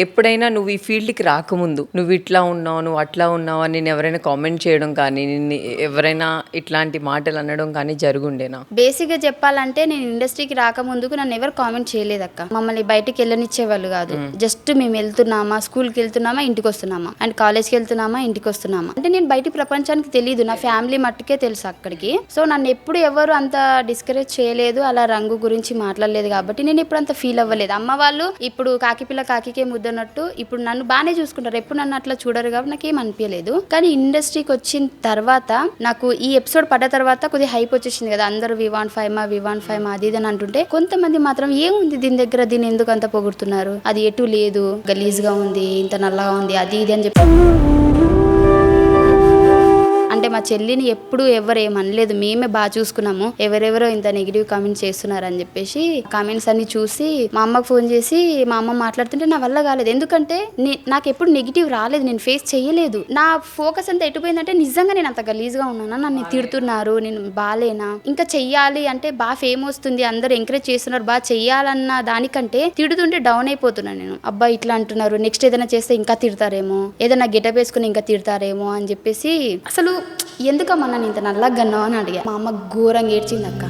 ఎప్పుడైనా నువ్వు ఈ ఫీల్డ్కి రాకముందు నువ్వు ఇట్లా ఉన్నావు, నువ్వు అట్లా ఉన్నావు అని నేను ఎవరైనా కామెంట్ చేయడం కానీ, నిన్ను ఎవరైనా ఇట్లాంటి మాటలు అనడం కానీ జరుగుండేనా? బేసిక్గా చెప్పాలంటే నేను ఇండస్ట్రీకి రాకముందుకు నన్ను ఎవరు కామెంట్ చేయలేదక్క. మమ్మల్ని బయటికి వెళ్ళనిచ్చేవాళ్ళు కాదు. జస్ట్ మేము వెళ్తున్నామా, స్కూల్కి వెళ్తున్నామా, ఇంటికి వస్తున్నామా, అండ్ కాలేజ్కి వెళ్తున్నామా, ఇంటికి వస్తున్నామా అంటే నేను బయట ప్రపంచానికి తెలియదు, నా ఫ్యామిలీ మట్టుకే తెలుసు అక్కడికి. సో నన్ను ఎప్పుడు ఎవరు అంత డిస్కరేజ్ చేయలేదు, అలా రంగు గురించి మాట్లాడలేదు కాబట్టి నేను ఇప్పుడు అంత ఫీల్ అవ్వలేదు. అమ్మ వాళ్ళు ఇప్పుడు కాకిపిల్ల కాకికే ముద్దన్నట్టు ఇప్పుడు నన్ను బాగానే చూసుకుంటారు, ఎప్పుడు నన్ను అట్లా చూడరు కాబట్టి నాకేం అనిపించలేదు. కానీ ఇండస్ట్రీకి వచ్చిన తర్వాత నాకు ఈ ఎపిసోడ్ పడ్డ తర్వాత కొద్దిగా హైప్ వచ్చేసింది కదా, అందరూ వివాన్ ఫైమా అది ఇది అని అంటుంటే కొంతమంది మాత్రం ఏముంది దీని దగ్గర, దీన్ని ఎందుకు అంత పొగుడుతున్నారు, అది ఎటు లేదు, గలీజ్ గా ఉంది, ఇంత నల్లగా ఉంది, అది ఇది అని చెప్పి అంటే మా చెల్లిని ఎప్పుడు ఎవరు ఏమనలేదు, మేమే బాగా చూసుకున్నాము. ఎవరెవరో ఇంత నెగిటివ్ కామెంట్స్ చేస్తున్నారు అని చెప్పేసి కామెంట్స్ అన్ని చూసి మా అమ్మకు ఫోన్ చేసి మా అమ్మ మాట్లాడుతుంటే నా వల్ల కాలేదు. ఎందుకంటే నాకు ఎప్పుడు నెగిటివ్ రాలేదు, నేను ఫేస్ చేయలేదు. నా ఫోకస్ అంతా ఎటుపోయిందంటే నిజంగా నేను అంత గలీజ్గా ఉన్నానా, నన్ను తిడుతున్నారు, నేను బాలేనా, ఇంకా చెయ్యాలి అంటే బాగా ఫేమ్ వస్తుంది, అందరూ ఎంకరేజ్ చేస్తున్నారు, బాగా చెయ్యాలన్న దానికంటే తిడుతుంటే డౌన్ అయిపోతున్నాను నేను. అబ్బా ఇట్లా అంటున్నారు, నెక్స్ట్ ఏదైనా చేస్తే ఇంకా తిడతారేమో, ఏదైనా గెటప్ వేసుకుని ఇంకా తిడతారేమో అని చెప్పేసి అసలు ఎందుకమ్మా నన్ను ఇంత నల్లగా గన్నావు అని అడిగా. మా అమ్మ ఘోరంగా ఏడ్చింది అక్క.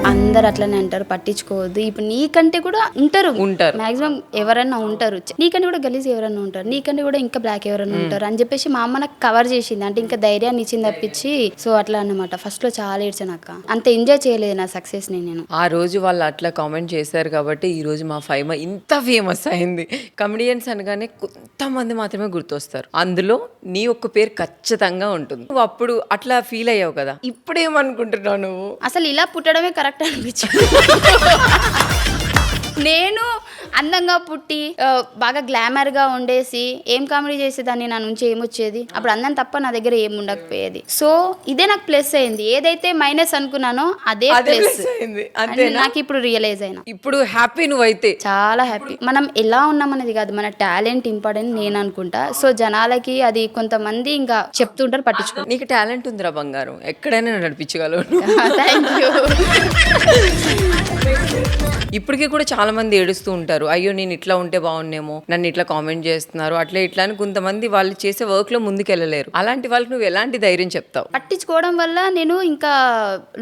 అందరు అట్లనే అంటారు, పట్టించుకోవద్దు. ఇప్పుడు నీకంటే కూడా ఉంటారు మాక్సిమం ఎవరన్నా ఉంటారు, నీకంటే కూడా గలీజ్ ఎవరన్నా ఉంటారు, నీకంటే కూడా ఇంకా బ్లాక్ ఎవరన్నా ఉంటారు అని చెప్పేసి మా అమ్మ నాకు కవర్ చేసింది. అంటే ఇంకా ధైర్యాన్ని ఇచ్చింది తప్పించి. సో అట్లా అన్నమాట. ఫస్ట్ లో చాలా ఏడ్చాను అక్క, అంత ఎంజాయ్ చేయలేదు నా సక్సెస్ ని నేను. ఆ రోజు వాళ్ళు అట్లా కామెంట్ చేశారు కాబట్టి ఈ రోజు మా ఫైమా ఇంత ఫేమస్ అయింది. కమెడియన్స్ అనగానే కొంతమంది మాత్రమే గుర్తొస్తారు, అందులో నీ ఒక్క పేరు ఖచ్చితంగా ఉంటుంది. నువ్వు అప్పుడు అట్లా ఫీల్ అయ్యావు కదా, ఇప్పుడేమనుకుంటున్నావు నువ్వు? అసలు ఇలా పుట్టడమే కరెక్ట్ అనిపించింది. నేను అందంగా పుట్టి బాగా గ్లామర్ గా ఉండేసి ఏం కామెడీ చేసేదాన్ని, నా నుంచి ఏమొచ్చేది? అప్పుడు అందం తప్ప నా దగ్గర ఏం ఉండకపోయేది. సో ఇదే నాకు ప్లస్ అయింది. ఏదైతే మైనస్ అనుకున్నానో అదే ప్లస్ అయింది. నాకు ఇప్పుడు రియలైజ్ అయినా. ఇప్పుడు హ్యాపీ నువ్వైతే? చాలా హ్యాపీ. మనం ఎలా ఉన్నామనేది కాదు, మన టాలెంట్ ఇంపార్టెంట్ నేను అనుకుంటా. సో జనాలకి అది కొంతమంది ఇంకా చెప్తుంటారు, పట్టించుకో. నీకు టాలెంట్ ఉందిరా బంగారం, ఎక్కడైనా నడిపించగలవు. Thank you. ఇప్పటికీ కూడా చాలా మంది ఏడుస్తూ ఉంటారు, అయ్యో నేను ఇట్లా ఉంటే బాగుండేమో, నన్ను ఇట్లా కామెంట్ చేస్తున్నారు, అట్లా ఇట్లా అని. కొంతమంది వాళ్ళు చేసే వర్క్ లో ముందుకెళ్ళలేరు. అలాంటి వాళ్ళకి నువ్వు ఎలాంటి ధైర్యం చెప్తావు? పట్టించుకోవడం వల్ల నేను ఇంకా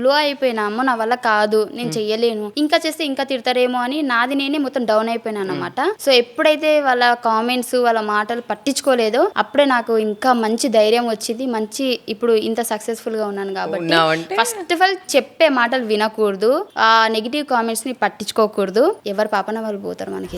లో అయిపోయినా, అమ్మో నా వల్ల కాదు, నేను చెయ్యలేను, ఇంకా చేస్తే ఇంకా తిడతారేమో అని నాది నేనే మొత్తం డౌన్ అయిపోయినా అన్నమాట. సో ఎప్పుడైతే వాళ్ళ కామెంట్స్, వాళ్ళ మాటలు పట్టించుకోలేదో అప్పుడే నాకు ఇంకా మంచి ధైర్యం వచ్చింది. మంచి ఇప్పుడు ఇంత సక్సెస్ఫుల్ గా ఉన్నాను కాబట్టి ఫస్ట్ ఆఫ్ ఆల్ చెప్పే మాటలు వినకూడదు, ఆ నెగిటివ్ కామెంట్స్ ని పట్టించుకోకూడదు. ఎవరి పాపన వాళ్ళు పోతారు, మనకి